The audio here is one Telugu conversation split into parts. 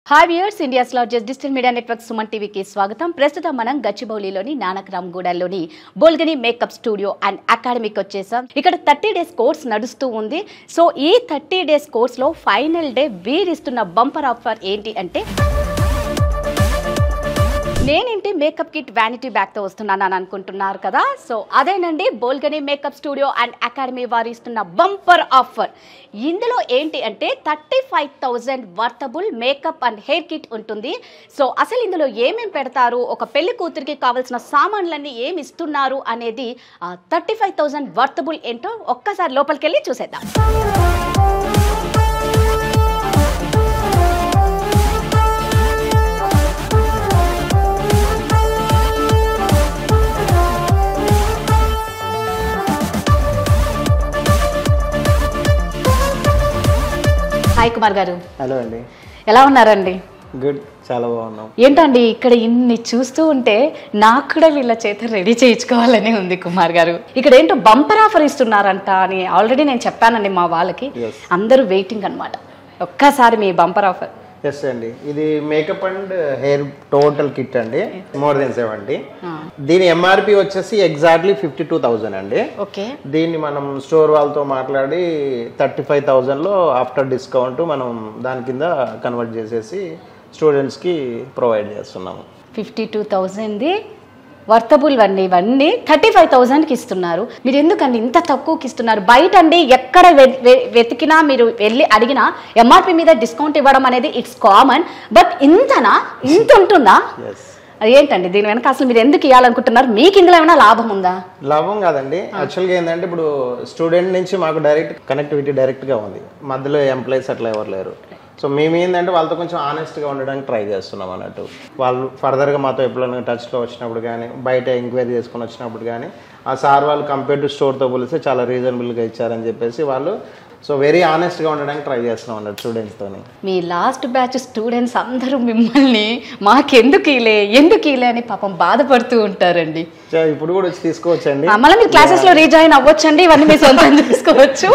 Hi viewers, India's largest digital media network Suman టీవీకి స్వాగతం. ప్రస్తుతం మనం గచ్చిబౌలిలోని నానక్రామ్గూడలోని బోల్గని మేకప్ స్టూడియో అండ్ అకాడమీకి వచ్చేసాం. ఇక్కడ 30 days కోర్స్ నడుస్తూ ఉంది. సో ఈ 30 days కోర్స్లో ఫైనల్ డే వీరిస్తున్న బంపర్ ఆఫర్ ఏంటి అంటే, నేనేంటి మేకప్ కిట్ వ్యానిటీ బ్యాగ్తో వస్తున్నాను అని అనుకుంటున్నారు కదా. సో అదేనండి, బోల్గని మేకప్ స్టూడియో అండ్ అకాడమీ వారు ఇస్తున్న బంపర్ ఆఫర్. ఇందులో ఏంటి అంటే 35,000 worthable makeup and hair kit ఉంటుంది. సో అసలు ఇందులో ఏమేమి పెడతారు, ఒక పెళ్లి కూతురికి కావాల్సిన సామాన్లన్నీ ఏమి ఇస్తున్నారు అనేది 35,000 వర్తబుల్ ఏంటో ఒక్కసారి లోపలికి వెళ్ళి చూసేద్దాం. హాయ్ కుమార్ గారు. హలో అండి, ఎలా ఉన్నారండి? గుడ్, చాలా బాగున్నాం. ఏంటండి ఇక్కడ ఇన్ని చూస్తూ ఉంటే నాకు కూడా వీళ్ళ చేత రెడీ చేయించుకోవాలని ఉంది కుమార్ గారు. ఇక్కడ ఏంటో బంపర్ ఆఫర్ ఇస్తున్నారంట అని ఆల్రెడీ నేను చెప్పానండి మా వాళ్ళకి. అందరూ వెయిటింగ్ అనమాట. ఒక్కసారి మీ బంపర్ ఆఫర్. ఎస్ అండి, ఇది makeup and hair total kit అండి, మోర్ దెన్ 70. దీని ఎంఆర్పి వచ్చేసి ఎగ్జాక్ట్లీ 52,000 అండి. ఓకే, దీన్ని మనం స్టోర్ వాళ్ళతో మాట్లాడి 35,000లో ఆఫ్టర్ డిస్కౌంట్ మనం దాని కింద కన్వర్ట్ చేసేసి స్టూడెంట్స్కి ప్రొవైడ్ చేస్తున్నాము. 52,000 వర్తబుల్ అండి. ఇవన్నీ 35,000కి ఇస్తున్నారు. మీరు ఎందుకండి ఇంత తక్కువకి ఇస్తున్నారు? బయట అండి ఎక్కడ వెతికినా మీరు వెళ్ళి అడిగినా ఎంఆర్పి మీద డిస్కౌంట్ ఇవ్వడం అనేది ఇట్స్ కామన్. బట్ ఇంత ఉంటుందా? ఏంటండి దీని వెనక అసలు మీరు ఎందుకు ఇవ్వాలనుకుంటున్నారు? మీకు ఇందులో ఏమైనా లాభం ఉందా? లాభం కాదండి, యాక్చువల్గా ఏంటంటే ఇప్పుడు స్టూడెంట్ నుంచి మాకు డైరెక్ట్ కనెక్టివిటీ డైరెక్ట్గా ఉంది, మధ్యలో ఎంప్లాయీస్ అట్లా ఎవరు లేరు. సో మేము ఏంటంటే వాళ్ళతో కొంచెం ఆనెస్ట్గా ఉండడానికి ట్రై చేస్తున్నాం అన్నట్టు. వాళ్ళు ఫర్దర్గా మాతో ఎప్పుడైనా టచ్లో వచ్చినప్పుడు కానీ, బయట ఎంక్వైరీ చేసుకుని వచ్చినప్పుడు కానీ, ఆ సార్ వాళ్ళు కంపేర్ టు స్టోర్తో పోలిస్తే చాలా రీజనబుల్గా ఇచ్చారని చెప్పేసి వాళ్ళు సో వెరీ ఆనెస్ట్గా ఉండడానికి ట్రై చేస్తున్నాం అన్నట్టు స్టూడెంట్స్తో. మీ లాస్ట్ బ్యాచ్ స్టూడెంట్స్ అందరూ మిమ్మల్ని మాకెందుకు ఇలే అని పాపం బాధపడుతూ ఉంటారండి. ఇప్పుడు కూడా వచ్చి తీసుకోవచ్చండి, మళ్ళీ మీరు క్లాసెస్లో రీజాయిన్ అవ్వచ్చండి, ఇవన్నీ మీ సొంతం చేసుకోవచ్చు.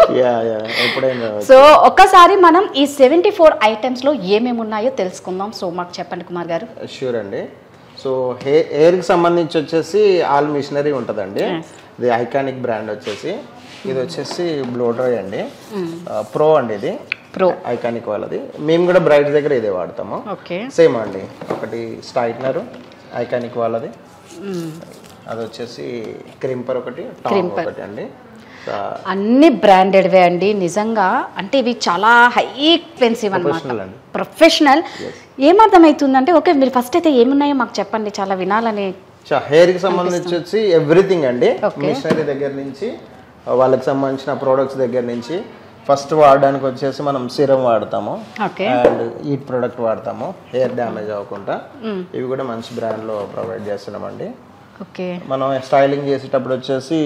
సో ఒక్కసారి మనం ఈ 74 ఐటమ్స్లో ఏమేమి ఉన్నాయో తెలుసుకుందాం. సో మాకు చెప్పండి కుమార్ గారు. ష్యూర్ అండి. సో హెయిర్కి సంబంధించి వచ్చేసి ఆల్ మిషనరీ ఉంటుందండి. ఇది ఐకానిక్ బ్రాండ్ వచ్చేసి, ఇది వచ్చేసి బ్లో డ్రై అండి, ప్రో అండి, ఇది ప్రో ఐకానిక్ వాళ్ళది. మేము కూడా బ్రైట్ దగ్గర ఇదే వాడతాము. సేమ్ అండి, ఒకటి స్ట్రైట్నర్ ఐకానిక్ వాళ్ళది, అది వచ్చేసి క్రింపర్ ఒకటి అండి. అన్ని బ్రాండెడ్వే అండి నిజంగా. అంటే ఇవి చాలా హై ఎక్స్పెన్సివ్ అన్నమాట, ప్రొఫెషనల్. ఏమర్థమవుతుందంటే, ఓకే మీరు ఫస్ట్ అయితే ఏమున్నాయో మాకు చెప్పండి, చాలా వినాలని. హెయిర్కి సంబంధించి వచ్చి ఎవ్రీథింగ్ అండి, మిషనరీ దగ్గర నుంచి వాళ్ళకి సంబంధించిన ప్రోడక్ట్స్ దగ్గర నుంచి. ఫస్ట్ వాడడానికి వచ్చేసి మనం సిరం వాడతాము అండ్ హీట్ ప్రోడక్ట్ వాడతాము, హెయిర్ డ్యామేజ్ అవ్వకుండా. ఇవి కూడా మంచి బ్రాండ్లో ప్రొవైడ్ చేస్తున్నామండి. మనం స్టైలింగ్ చేసేటప్పుడు వచ్చేసి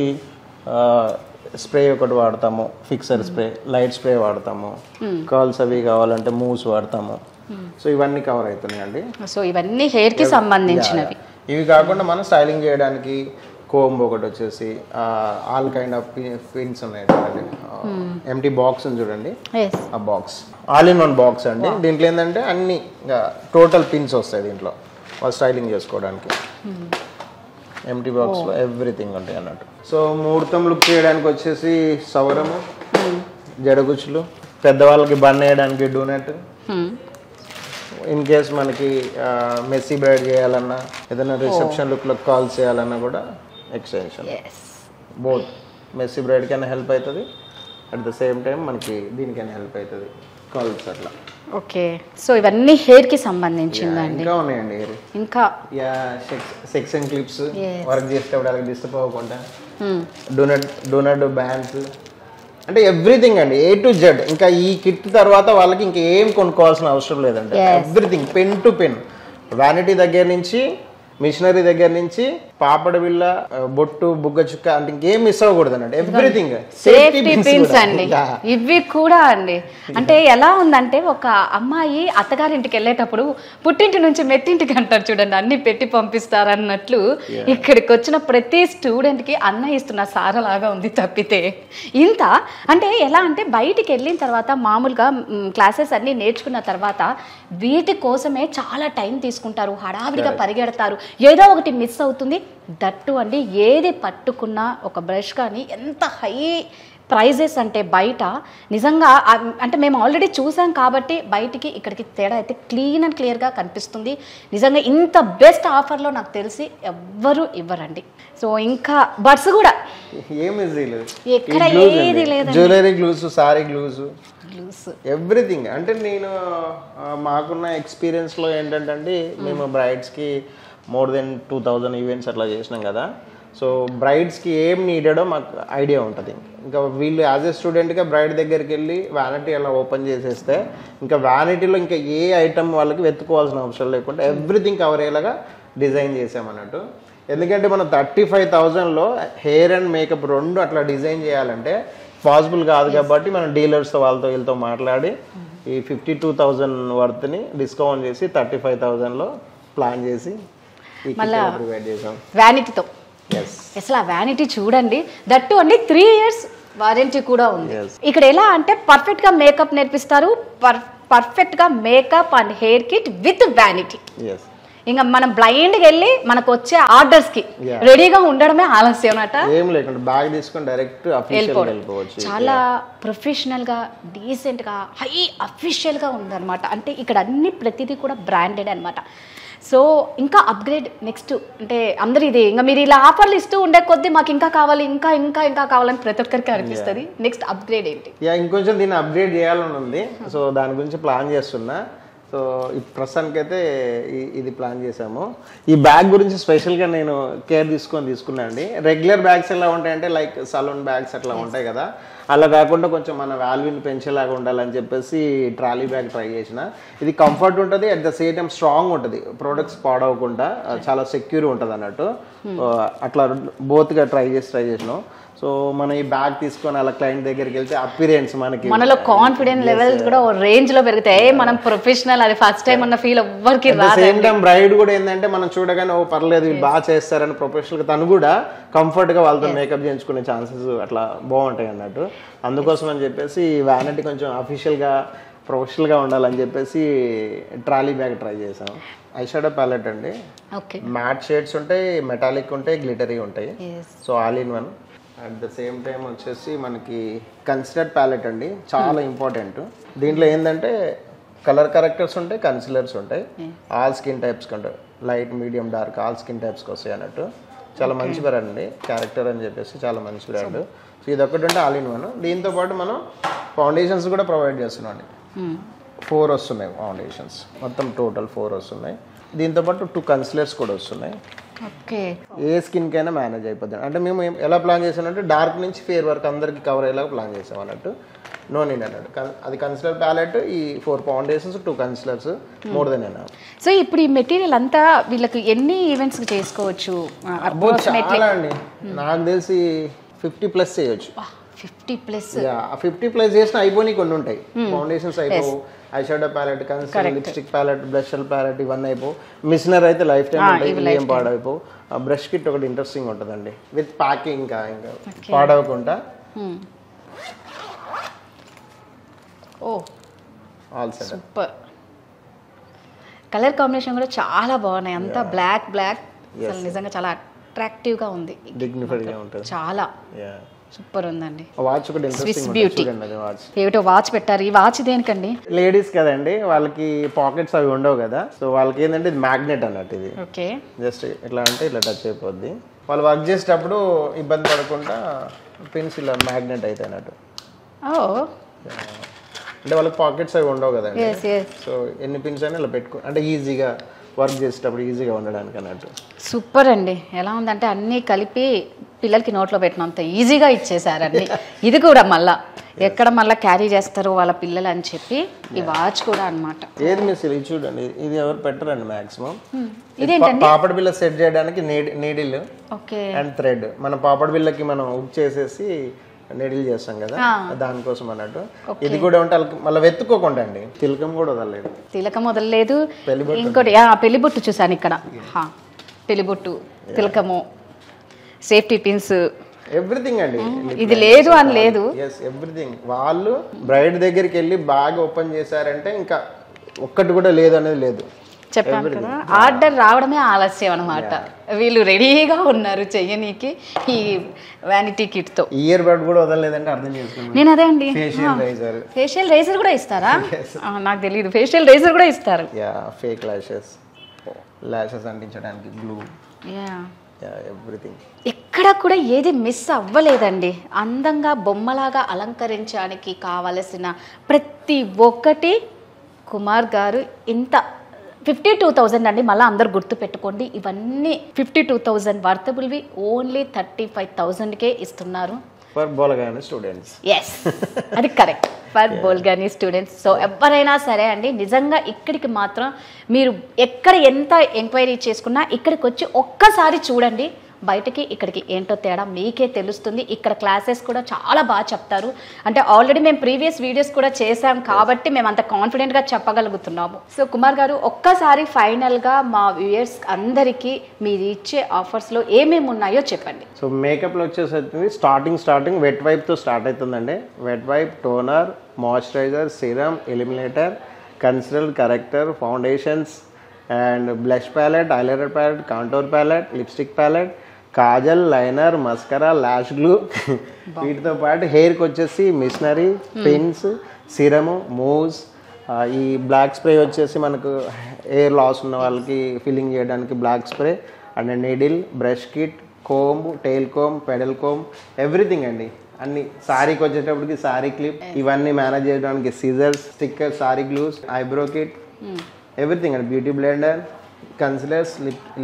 స్ప్రే ఒకటి వాడతాము, ఫిక్సర్ స్ప్రే, లైట్ స్ప్రే వాడతాము, కర్ల్స్ అవి కావాలంటే మూవ్స్ వాడతాము. సో ఇవన్నీ కవర్ అవుతున్నాయండి. సో ఇవన్నీ హెయిర్కి సంబంధించినవి. ఇవి కాకుండా మనం స్టైలింగ్ చేయడానికి కోంబ్ ఒకటి వచ్చేసి, ఆల్ కైండ్ ఆఫ్ పిన్స్ ఉన్నాయి చూడండి, ఎంటీ బాక్స్ ఉంది చూడండి, ఆ box all in one box అండి. దీంట్లో ఏంటంటే అన్ని టోటల్ పిన్స్ వస్తాయి దీంట్లో వాళ్ళు స్టైలింగ్ చేసుకోవడానికి. ఎంటీ బాక్స్లో ఎవ్రీథింగ్ ఉంటాయి అన్నట్టు. సో ముహూర్తం లుక్ చేయడానికి వచ్చేసి సవరము, జడగుచ్చులు, పెద్దవాళ్ళకి బన్ వేయడానికి డూనెట్, ఇన్ కేస్ మనకి మెస్సీ బ్రైడ్ చేయాలన్నా, ఏదైనా రిసెప్షన్ లుక్లో కాల్ చేయాలన్నా కూడా ఎక్స్టెన్షన్. బోత్ మెస్సీ బ్రైడ్ కైనా హెల్ప్ అవుతుంది, అట్ ద సేమ్ టైం మనకి దీనికైనా హెల్ప్ అవుతుంది, కాల్స్ అట్లా. ఓకే, సో ఇవన్నీ హెయిర్కి సంబంధించిందండి. ఇంకా ఉన్నాయండి హెయిర్, ఇంకా సెక్షన్ క్లిప్స్ వర్క్ చేసేటప్పుడు అలాగే డిస్టర్బ్ అవ్వకుండా, డోనట్ బ్యాండ్స్, అంటే ఎవ్రీథింగ్ అండి, A to Z. ఇంకా ఈ కిట్ తర్వాత వాళ్ళకి ఇంకేం కొనుక్కోవాల్సిన అవసరం లేదండి. Everything pen to pen, vanity దగ్గర నుంచి మిషనరీ దగ్గర నుంచి పాపడ బిళ్ళ, బొట్టు, బుగ్గ చుక్క అంటే ఇంకేం మిస్ అవ్వకూడదు అన్నట్టు. ఎవ్రీథింగ్ సేఫ్టీ పిన్స్ అండి ఇవి కూడా అండి. అంటే ఎలా ఉందంటే ఒక అమ్మాయి అత్తగారింటికి వెళ్ళేటప్పుడు పుట్టింటి నుంచి మెట్టింటికి అంటారు చూడండి, అన్ని పెట్టి పంపిస్తారన్నట్లు ఇక్కడికి వచ్చిన ప్రతి స్టూడెంట్ కి అన్న ఇస్తున్న సారలాగా ఉంది తప్పితే ఇంత. అంటే ఎలా అంటే బయటికి వెళ్ళిన తర్వాత మామూలుగా క్లాసెస్ అన్ని నేర్చుకున్న తర్వాత వీటి కోసమే చాలా టైం తీసుకుంటారు, హడావిడిగా పరిగెడతారు, ఏదో ఒకటి మిస్ అవుతుంది. దట్టు అండి ఏది పట్టుకున్నా ఒక బ్రష్ కానీ ఎంత హై ప్రైజెస్ అంటే బయట నిజంగా అంటే మేము ఆల్రెడీ చూసాం కాబట్టి బయటికి ఇక్కడికి తేడా అయితే క్లీన్ అండ్ క్లియర్గా కనిపిస్తుంది. నిజంగా ఇంత బెస్ట్ ఆఫర్లో నాకు తెలిసి ఎవ్వరు ఇవ్వరండి. సో ఇంకా బడ్స్ కూడా ఎక్కడ ఏది లేదు, jewellery glues, sorry glues, everything. అంటే నేను మాకున్న ఎక్స్పీరియన్స్లో ఏంటంటే మేము బ్రైడ్స్కి మోర్ దెన్ 2000 ఈవెంట్స్ అట్లా చేసినాం కదా. సో బ్రైడ్స్కి ఏం నీడెడో మాకు ఐడియా ఉంటుంది. ఇంకా వీళ్ళు యాజ్ ఏ స్టూడెంట్గా బ్రైడ్ దగ్గరికి వెళ్ళి వ్యానిటీ అలా ఓపెన్ చేసేస్తే ఇంకా వ్యానిటీలో ఇంకా ఏ ఐటమ్ వాళ్ళకి వెతుకోవాల్సిన అవసరం లేకుండా ఎవ్రీథింగ్ కవర్ అయ్యేలాగా డిజైన్ చేసామన్నట్టు. ఎందుకంటే మనం 35,000లో హెయిర్ అండ్ మేకప్ రెండు అట్లా డిజైన్ చేయాలంటే పాసిబుల్ కాదు కాబట్టి మనం డీలర్స్తో వాళ్ళతో వీళ్ళతో మాట్లాడి ఈ 52,000 వర్త్ని డిస్కౌంట్ చేసి 35,000లో ప్లాన్ చేసి ప్రొవైడ్ చేసాం వ్యానిటీతో. అసలు ఆ వ్యానిటీ చూడండి, దట్టు అండి 3 years వారంటీ కూడా ఉంది. ఇక్కడ ఎలా అంటే పర్ఫెక్ట్ గా మేకప్ నేర్పిస్తారు, పర్ఫెక్ట్ గా makeup and hair kit with vanity. ఇంకా మనం బ్లైండ్ గా వెళ్ళి మనకు వచ్చే ఆర్డర్స్ కి రెడీగా ఉండడమే ఆలస్యం అన్నమాట. ఏం లేకుండా బ్యాగ్ తీసుకొని డైరెక్ట్ వెళ్ళిపోవచ్చు. చాలా ప్రొఫెషనల్ గా డీసెంట్ గా హై అఫీషియల్ గా ఉందన్నమాట. అంటే ఇక్కడ అన్ని ప్రతిదీ కూడా బ్రాండెడ్ అనమాట. సో ఇంకా అప్గ్రేడ్ నెక్స్ట్ అంటే అందరు ఇది ఇంకా మీరు ఇలా ఆఫర్లు ఇస్తూ ఉండే కొద్దీ మాకు ఇంకా కావాలి, ఇంకా ఇంకా ఇంకా కావాలని ప్రతి ఒక్కరికి అనిపిస్తుంది. నెక్స్ట్ అప్గ్రేడ్ ఏంటి? ఇంకొంచెం దీన్ని అప్గ్రేడ్ చేయాలని ఉంది. సో దాని గురించి ప్లాన్ చేస్తున్నా. సో ప్రస్తుతానికి అయితే ఇది ప్లాన్ చేసాము. ఈ బ్యాగ్ గురించి స్పెషల్గా నేను కేర్ తీసుకున్నా అండి. రెగ్యులర్ బ్యాగ్స్ ఎలా ఉంటాయంటే లైక్ సలూన్ బ్యాగ్స్ అట్లా ఉంటాయి కదా, అలా కాకుండా కొంచెం మన వాల్యూని పెంచేలాగా ఉండాలని చెప్పేసి ట్రాలీ బ్యాగ్ ట్రై చేసిన. ఇది కంఫర్ట్ ఉంటుంది, at the same time strong ఉంటుంది, ప్రొడక్ట్స్ పాడవకుండా చాలా సెక్యూర్ ఉంటుంది అన్నట్టు. అట్లా బోత్గా ట్రై చేసినాం. సో మనం ఈ బ్యాగ్ తీసుకొని అలా క్లయింట్ దగ్గరికి వెళ్తే అపిరియన్స్ మనలో కాన్ఫిడెన్స్ లెవెల్స్ కూడా రేంజ్ లో పెరుగుతాయి. మనం ప్రొఫెషనల్, అది ఫస్ట్ టైం అన్న ఫీల్ ఎవ్వరికి రాదు. సేమ్ టైం బ్రైడ్ కూడా ఏంటంటే మనం చూడగానే ఓ పర్లేదు వీళ్ళు బాగా చేస్తారని ప్రొఫెషనల్ గా తను కూడా కంఫర్ట్ గా వాళ్ళతో మేకప్ చేయించుకునే ఛాన్సెస్ అట్లా బాగుంటాయి అన్నట్టు. అందుకోసం అని చెప్పేసి వ్యానిటీ కొంచెం అఫీషియల్ గా ప్రొఫెషనల్ గా ఉండాలని చెప్పేసి ట్రాలీ బ్యాగ్ ట్రై చేసాం. ఐ షాడో ప్యాలెట్ అండి, మ్యాట్ షేడ్స్ ఉంటాయి, మెటాలిక్ ఉంటాయి, గ్లిటరీ ఉంటాయి. So all in one. At the same time వచ్చేసి మనకి కన్సిలర్ ప్యాలెట్ అండి, చాలా ఇంపార్టెంట్. దీంట్లో ఏంటంటే కలర్ కరెక్టర్స్ ఉంటాయి, కన్సిలర్స్ ఉంటాయి, ఆల్ స్కిన్ టైప్స్కి ఉంటాయి, light, medium, dark all skin టైప్స్కి వస్తాయి అన్నట్టు. చాలా మంచి బ్రాండ్ అండి, క్యారెక్టర్ అని చెప్పేసి చాలా మంచి బ్రాండ్. సో ఇది ఒకటి ఉంటే ఆల్ ఇన్ వన్. దీంతో పాటు మనం ఫౌండేషన్స్ కూడా ప్రొవైడ్ చేస్తున్నాం అండి. 4 వస్తున్నాయి ఫౌండేషన్స్, మొత్తం టోటల్ 4 వస్తున్నాయి. దీంతో పాటు 2 కన్సిలర్స్ కూడా వస్తున్నాయి. ఏ స్కిన్ కైనా మేనేజ్ అయిపోద్ది. అంటే మేము ఎలా ప్లాన్ చేసామంటే డార్క్ నుంచి ఫేర్ వరకు అందరికి కవర్ అయ్యేలాగా ప్లాన్ చేసాం అన్నట్టు. నో నీడ్ అన్నట్టు. అది కన్సిలర్ ప్యాలెట్, ఈ 4 foundations, 2 concealers, more than enough. So ఇప్పుడు ఈ మెటీరియల్ అంతా వీళ్ళకి ఎన్ని ఈవెంట్స్ చేసుకోవచ్చు? చాలా అండి, నాకు తెలిసి 50+ చేయొచ్చు. 50+ చేసిన అయిపోయి కొన్ని ఉంటాయి. ఫౌండేషన్స్ అయిపోవు, eye shadow palette, concealer, lipstick palette, blusher palette, ఇవన్నీ అయిపోవు. మిషనర్ అయితే లైఫ్ టైం ఉంటాయి, ఏం పాడైపోవు. బ్రష్ కిట్ ఒకటి ఇంట్రెస్టింగ్ ఉంటుందండి, విత్ ప్యాకింగ్, ఇంకా పాడవకుండా. All set. Super. Colour combination కూడా చాలా బాగున్నాయి, అంతా బ్లాక్ నిజంగా చాలా అట్రాక్టివ్ గా ఉంది, డిగ్నిఫైడ్ గా ఉంటుంది చాలా. సూపర్ ఉందండి. వాచ్ కూడా స్విస్ బ్యూటీ ఏమిటో వాచ్ పెట్టారు. ఈ వాచ్ దేనికండి? లేడీస్ కదండి, వాళ్ళకి పాకెట్స్ అవి ఉండవు కదా. సో వాళ్ళకి ఏంటంటే ఇది మ్యాగ్నెట్ అన్నట్టు. ఇది ఓకే, జస్ట్ ఇట్లా అంటే ఇట్లా టచ్ అయిపోద్ది. వాళ్ళు వర్క్ చేసేటప్పుడు ఇబ్బంది పడకుండా పిన్స్ ఇలా మ్యాగ్నెట్ అయితే అన్నట్టు. అంటే వాళ్ళకి పాకెట్స్ అవి ఉండవు కదండి. సో ఎన్ని పిన్స్ అయినా ఇలా పెట్టుకో అంటే ఈజీగా వర్క్ చేసేటప్పుడు ఈజీగా ఉండడానికి అన్నట్టు. సూపర్ అండి. ఎలా ఉందంటే అన్నీ కలిపి పిల్లలకి నోట్లో పెట్టినంత ఈజీగా ఇచ్చేసారండి. ఇది కూడా మళ్ళా ఎక్కడ మళ్ళీ క్యారీ చేస్తారు వాళ్ళ పిల్లలు అని చెప్పి ఈ వాచ్ కూడా అన్నమాట. ఏది మిస్ ఇది చూడండి, ఇది ఎవరు పెట్టరండి మాక్సిమం. ఇదేంటండి? పాపడ్ బిల్ల సెట్ చేయడానికి నీడిల్ ఓకే అండ్ థ్రెడ్. మనం పాపడ్ బిల్లకి మనం హుక్ చేసేసి నీడిల్ చేస్తాం కదా, దానికోసం అన్నట్టు. ఇది కూడా ఉంటే మళ్ళీ వెతుక్కోకుండా అండి. తిలకం కూడా వదలలేదు, తిలకం వదలలేదు. ఇంకోటి పెళ్లిబొట్టు చూసాను ఇక్కడ, పెళ్లిబొట్టు, తిలకము, సేఫ్టీ పిన్స్, ఎవ్రీథింగ్ అండి. ఇది లేదు అని లేదు, ఎవ్రీథింగ్. వాళ్ళు బ్రైడ్ దగ్గరికి వెళ్ళి బాగా ఓపెన్ చేశారంటే ఇంకా ఒక్కటి కూడా లేదు అనేది లేదు. చెప్పాను కదా, ఆర్డర్ రావడమే ఆలస్యం అనమాట. వీళ్ళు రెడీగా ఉన్నారు చెయ్యనీకి ఈ వ్యానిటీ కిట్ తో. ఇయర్ బడ్ కూడా వదలలేదంటే అర్థం చేసుకోండి. నేను అదే అండి, ఫేషియల్ రేజర్ కూడా ఇస్తారా? నాకు తెలియదు, ఫేషియల్ రేజర్ కూడా ఇస్తారు. ఫేక్ లాషెస్ అంటించడానికి గ్లూ, ఎవ్రీథింగ్. ఎక్కడ కూడా ఏది మిస్ అవ్వలేదండి. అందంగా బొమ్మలాగా అలంకరించడానికి కావలసిన ప్రతి ఒక్కటి కుమార్ గారు ఇంత 52,000 అండి. మళ్ళీ అందరు గుర్తు పెట్టుకోండి, ఇవన్నీ 52,000 వర్తబుల్వి ఓన్లీ 35,000కే ఇస్తున్నారు ఫర్ బోల్గాని స్టూడెంట్స్. ఎస్, అది కరెక్ట్, ఫర్ బోల్గాని స్టూడెంట్స్. సో ఎవరైనా సరే అండి, నిజంగా ఇక్కడికి మాత్రం మీరు ఎక్కడ ఎంత ఎంక్వైరీ చేసుకున్నా ఇక్కడికి వచ్చి ఒక్కసారి చూడండి. బయటకి ఇక్కడికి ఏంటో తేడా మీకే తెలుస్తుంది. ఇక్కడ క్లాసెస్ కూడా చాలా బాగా చెప్తారు. అంటే ఆల్రెడీ మేము ప్రీవియస్ వీడియోస్ కూడా చేసాం కాబట్టి మేము అంత కాన్ఫిడెంట్గా చెప్పగలుగుతున్నాము. సో కుమార్ గారు, ఒక్కసారి ఫైనల్గా మా వ్యూయర్స్ అందరికీ మీరు ఇచ్చే ఆఫర్స్లో ఏమేమి ఉన్నాయో చెప్పండి. సో మేకప్లో వచ్చేసరికి స్టార్టింగ్ వెట్ వైప్తో స్టార్ట్ అవుతుందండి. Wet wipe, toner, moisturiser, serum, eliminator, concealer, corrector, foundations and blush palette, eyeliner palette, contour palette, lipstick palette, kajal, liner, mascara, lash glue. వీటితో పాటు హెయిర్కి వచ్చేసి మిషనరీ, పిన్స్, సిరము, మూవ్స్, ఈ బ్లాక్ స్ప్రే వచ్చేసి మనకు హెయిర్ లాస్ ఉన్న వాళ్ళకి ఫిల్లింగ్ చేయడానికి black spray and needle, brush kit, comb, tail comb, pedal comb, everything అండి. అన్ని సారీకి వచ్చేటప్పటికి సారీ క్లిప్, ఇవన్నీ మేనేజ్ చేయడానికి scissors, stickers, sorry glues, eyebrow kit, everything అండి. Beauty blender, concealers,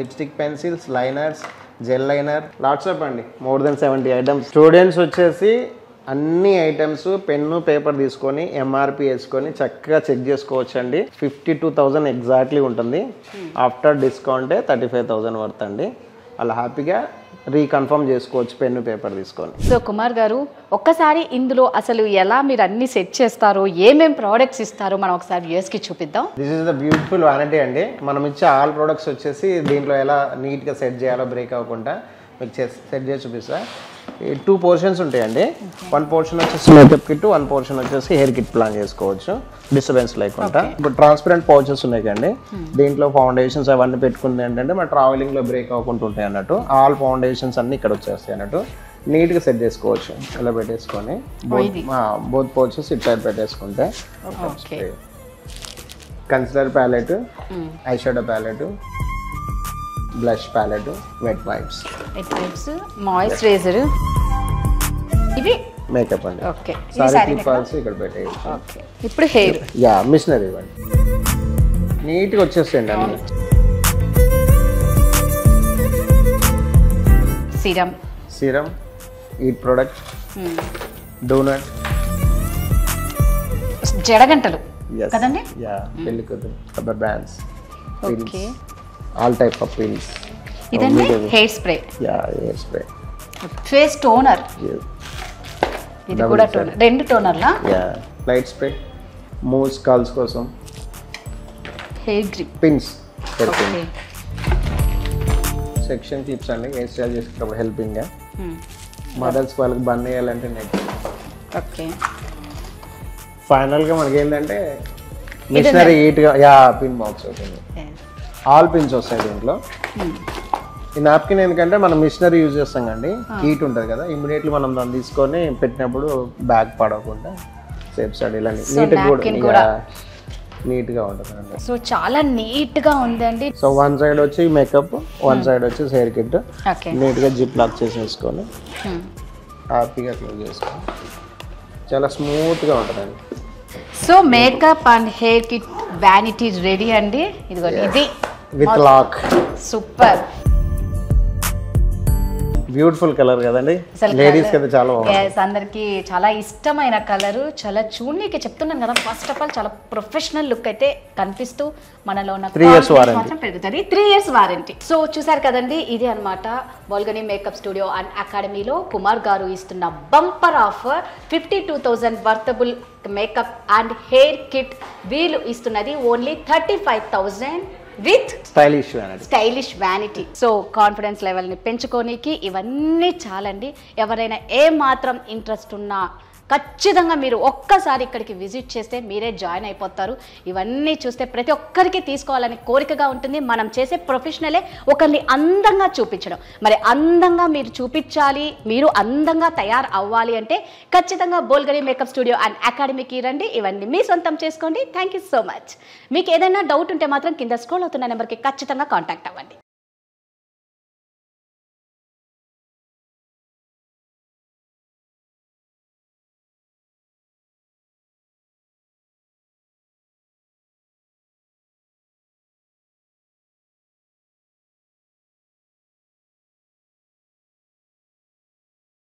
lipstick pencils, liners, gel liner, lots of అండి. More than 70 items. స్టూడెంట్స్ వచ్చేసి అన్ని ఐటమ్స్ పెన్ను పేపర్ తీసుకొని ఎంఆర్పి వేసుకొని చక్కగా చెక్ చేసుకోవచ్చు అండి. 52,000 ఎగ్జాక్ట్లీ ఉంటుంది. ఆఫ్టర్ డిస్కౌంటే 35,000 వర్త్ అండి. అలా హ్యాపీగా రీకన్ఫర్మ్ చేసుకోవచ్చు పెన్ను పేపర్ తీసుకొని. సో కుమార్ గారు, ఒక్కసారి ఇందులో అసలు ఎలా మీరు అన్ని సెట్ చేస్తారో, ఏమేం ప్రోడక్ట్స్ ఇస్తారో మనం ఒకసారి వ్యూయర్స్కి చూపిద్దాం. This is the beautiful vanity అండి. మనం ఇచ్చే ఆల్ ప్రోడక్ట్స్ వచ్చేసి దీంట్లో ఎలా నీట్గా సెట్ చేయాలో బ్రేక్ అవ్వకుండా మీకు సెట్ చేసి చూపిస్తా. 2 పోర్షన్స్ ఉంటాయండి. 1 పోర్షన్ వచ్చేసి మేకప్ కిట్, 1 పోర్షన్ వచ్చేసి హెయిర్ కిట్ ప్లాన్ చేసుకోవచ్చు డిస్టర్బెన్స్ లేకుండా. ఇప్పుడు ట్రాన్స్పరెంట్ పౌచెస్ ఉన్నాయి కండి. దీంట్లో ఫౌండేషన్స్ అవన్నీ పెట్టుకుంది ఏంటంటే మన ట్రావెలింగ్లో బ్రేక్ అవ్వకుండా ఉంటాయి అన్నట్టు. ఆల్ ఫౌండేషన్స్ అన్ని ఇక్కడ వచ్చేస్తాయి అన్నట్టు. నీట్గా సెట్ చేసుకోవచ్చు ఇలా పెట్టేసుకొని. బోత్ పౌచెస్ ఇట్ సైడ్ పెట్టేసుకుంటే concealer palette, eye shadow palette, blush palette, wet wipes, moisturiser, ఇవి మేకప్ అండి. ఓకే, సారీ క్లిప్స్ ఇక్కడ పెట్టేయచ్చు. ఓకే, ఇప్పుడు హెయిర్ మిషనరీ ఇవ్వండి. నీట్గా వచ్చేస్తాయండి అన్ని. సిరమ్, ఈ ప్రొడక్ట్, డోనట్, జడగంటలు కదండి, పెళ్లి కూతురు, rubber bands, all type of pins. ఇదండి hair spray, hair spray, face toner, ఇది కూడా టోనర్, 2 టోనర్లా, లైట్ స్ప్రే, మూవ్స్ కాల్స్ కోసం, hair grip, pins, section clips అండి. హెయిర్ స్టైల్ చేసుకున్నప్పుడు హెల్పింగ్గా. మదర్స్ వాళ్ళకి బన్ వేయాలంటే నెక్స్ట్. ఓకే, ఫైనల్గా మనకి ఏంటంటే మిషనరీ హీట్గా పిన్ బాక్స్ అవుతుంది. ఆల్ పిన్స్ వస్తాయి దీంట్లో. ఈ నాప్కిన్ ఎందుకంటే మనం మిషనరీ యూజ్ చేస్తాం కండి, హీట్ ఉంటుంది కదా, ఇమీడియట్లీ మనం దాన్ని తీసుకొని పెట్టినప్పుడు బ్యాగ్ పడకుండా సేఫ్ సైడ్ ఇలా నీట్గా ఉంటుంది అండి. సో చాలా నీట్గా ఉందండి. సో 1 సైడ్ వచ్చి మేకప్, 1 సైడ్ వచ్చి హెయిర్ కిట్. నీట్గా జిప్ లాక్ చేసేసుకొని హ్యాపీగా క్లోజ్ చేసుకొని చాలా స్మూత్గా ఉంటుందండి. So makeup and hair kit vanity ready అండి. ఇదిగోండి, ఇది with lock. Super. Beautiful colour కదండి, లేడీస్ అయితే చాలా అందరికి చాలా ఇష్టమైన కలర్. చాలా చూడనీకి చెప్తున్నాను కదా, ఫస్ట్ ఆఫ్ ఆల్ చాలా ప్రొఫెషనల్ లుక్ అయితే కనిపిస్తూ మనలో ఉన్న 3 years మాత్రం పెరుగుతుంది. 3 years వారంటీ. సో చూసారు కదండి, ఇది అన్నమాట బోల్గని మేకప్ స్టూడియో అండ్ అకాడమీలో కుమార్ గారు ఇస్తున్న bumper offer. 52,000 worthable makeup and hair kit వీళ్ళు ఇస్తున్నది only 35,000 with stylish vanity. So confidence లెవెల్ని పెంచుకోనికి ఇవన్నీ చాలండి. ఎవరైనా ఏ మాత్రం ఇంట్రెస్ట్ ఉన్నా ఖచ్చితంగా మీరు ఒక్కసారి ఇక్కడికి విజిట్ చేస్తే మీరే జాయిన్ అయిపోతారు. ఇవన్నీ చూస్తే ప్రతి ఒక్కరికి తీసుకోవాలని కోరికగా ఉంటుంది. మనం చేసే ప్రొఫెషనలే ఒకరిని అందంగా చూపించడం. మరి అందంగా మీరు చూపించాలి, మీరు అందంగా తయారు అవ్వాలి అంటే ఖచ్చితంగా బోల్గని మేకప్ స్టూడియో అండ్ అకాడమీకి రండి. ఇవన్నీ మీ సొంతం చేసుకోండి. Thank you so much. మీకు ఏదైనా డౌట్ ఉంటే మాత్రం కింద స్క్రోల్ అవుతున్న నెంబర్కి ఖచ్చితంగా కాంటాక్ట్ అవ్వండి.